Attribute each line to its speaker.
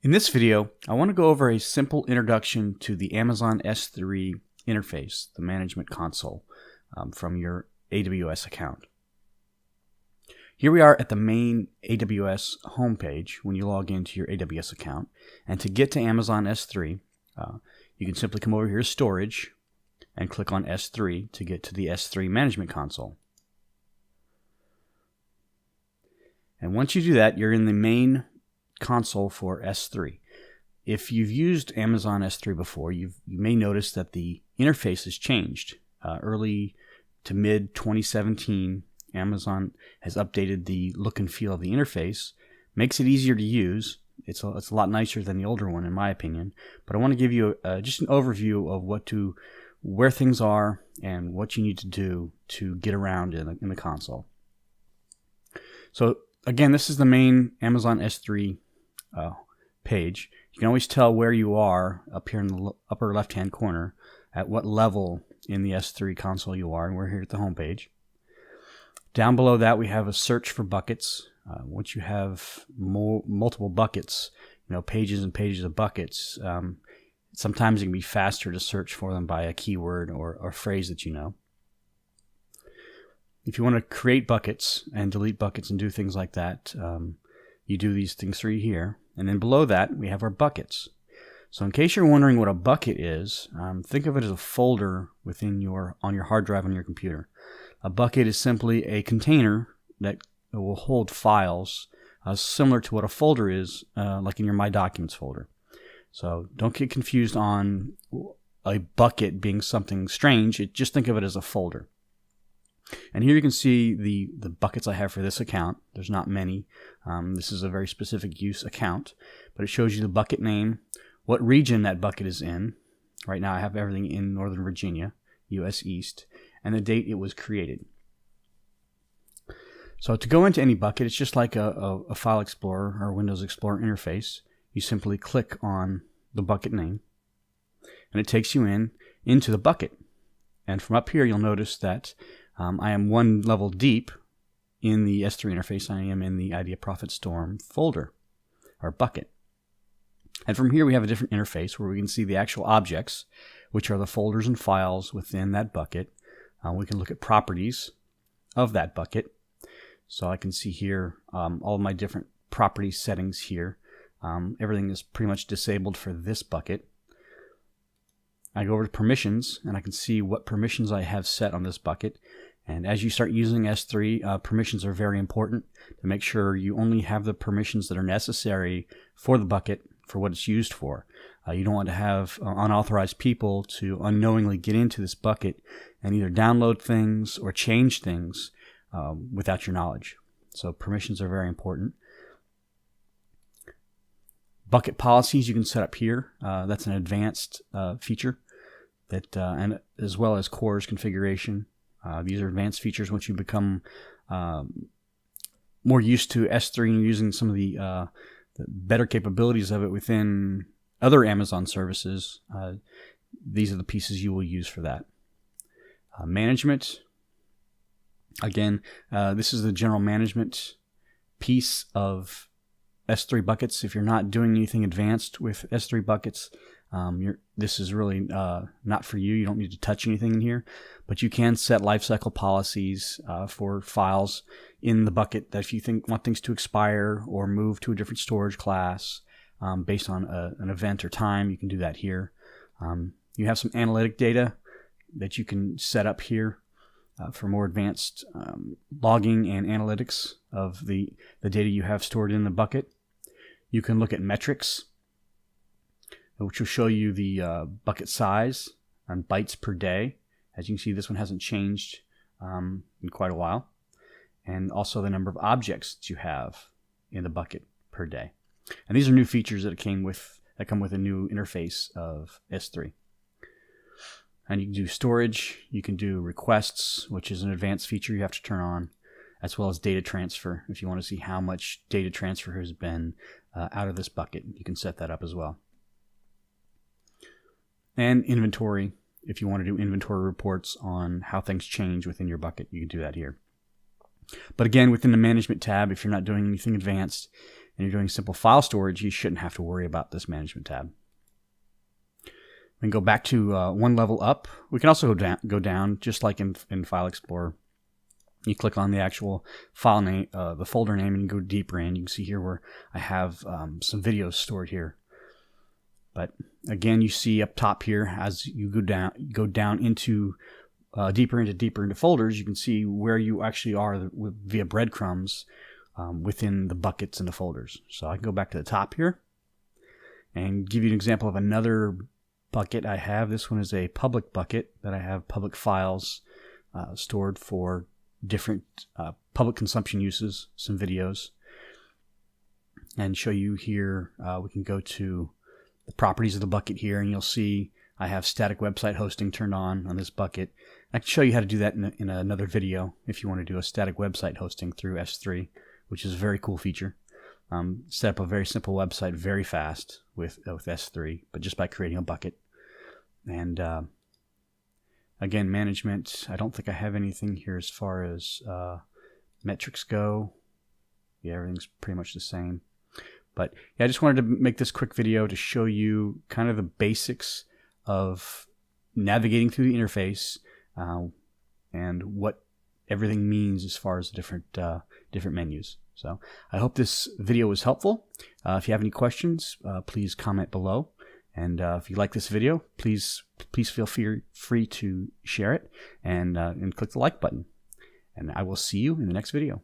Speaker 1: In this video, I want to go over a simple introduction to the Amazon S3 interface, the management console, from your AWS account. Here we are at the main AWS homepage when you log into your AWS account. And to get to Amazon S3, you can simply come over here to Storage and click on S3 to get to the S3 management console. And once you do that, you're in the main console for S3. If you've used Amazon S3 before, you may notice that the interface has changed. Early to mid 2017, Amazon has updated the look and feel of the interface, makes it easier to use. It's a lot nicer than the older one, in my opinion. But I want to give you just an overview of where things are and what you need to do to get around in the console. So again, this is the main Amazon S3 page. You can always tell where you are up here in the upper left-hand corner, at what level in the S3 console you are, and we're here at the home page. Down below that, we have a search for buckets. Once you have multiple buckets, pages and pages of buckets, sometimes it can be faster to search for them by a keyword or phrase that you know. If you want to create buckets and delete buckets and do things like that, you do these things through here. And then below that, we have our buckets. So in case you're wondering what a bucket is, think of it as a folder on your hard drive on your computer. A bucket is simply a container that will hold files similar to what a folder is, like in your My Documents folder. So don't get confused on a bucket being something strange. Just think of it as a folder. And here you can see the buckets I have for this account. There's not many. This is a very specific use account, but it shows you the bucket name, what region that bucket is in. Right now I have everything in Northern Virginia, US East, and the date it was created. So to go into any bucket, it's just like a File Explorer or Windows Explorer interface. You simply click on the bucket name, and it takes you into the bucket. And from up here, you'll notice that I am one level deep in the S3 interface. I am in the Idea Profit Storm folder, or bucket. And from here we have a different interface where we can see the actual objects, which are the folders and files within that bucket. We can look at properties of that bucket. So I can see here all of my different property settings here. Everything is pretty much disabled for this bucket. I go over to permissions, and I can see what permissions I have set on this bucket. And as you start using S3, permissions are very important to make sure you only have the permissions that are necessary for the bucket for what it's used for. You don't want to have unauthorized people to unknowingly get into this bucket and either download things or change things without your knowledge. So permissions are very important. Bucket policies you can set up here. That's an advanced feature, and as well as CORS configuration. These are advanced features once you become more used to S3 and using some of the better capabilities of it within other Amazon services. These are the pieces you will use for that. Management. Again, this is the general management piece of S3 buckets. If you're not doing anything advanced with S3 buckets, this is really not for you. You don't need to touch anything in here, but you can set lifecycle policies for files in the bucket that if you want things to expire or move to a different storage class based on an event or time, you can do that here. You have some analytic data that you can set up here for more advanced logging and analytics of the data you have stored in the bucket. You can look at metrics, which will show you the bucket size and bytes per day. As you can see, this one hasn't changed in quite a while. And also the number of objects that you have in the bucket per day. And these are new features that come with a new interface of S3. And you can do storage, you can do requests, which is an advanced feature you have to turn on, as well as data transfer. If you want to see how much data transfer has been out of this bucket, you can set that up as well. And inventory. If you want to do inventory reports on how things change within your bucket, you can do that here. But again, within the management tab, if you're not doing anything advanced, and you're doing simple file storage, you shouldn't have to worry about this management tab. We can go back to one level up. We can also go down just like in File Explorer. You click on the actual file name, the folder name, and you go deeper in. You can see here where I have some videos stored here. But again, you see up top here as you go down into deeper into folders, you can see where you actually are via breadcrumbs within the buckets and the folders. So I can go back to the top here and give you an example of another bucket I have. This one is a public bucket that I have public files stored for different public consumption uses, some videos, and show you here. We can go to the properties of the bucket here, and you'll see I have static website hosting turned on this bucket. I can show you how to do that in another video if you want to do a static website hosting through S3, which is a very cool feature. Set up a very simple website very fast with S3, but just by creating a bucket. And again, management, I don't think I have anything here as far as metrics go. Yeah, everything's pretty much the same. But yeah, I just wanted to make this quick video to show you kind of the basics of navigating through the interface and what everything means as far as the different menus. So I hope this video was helpful. If you have any questions, please comment below. And if you like this video, please feel free to share it and click the like button. And I will see you in the next video.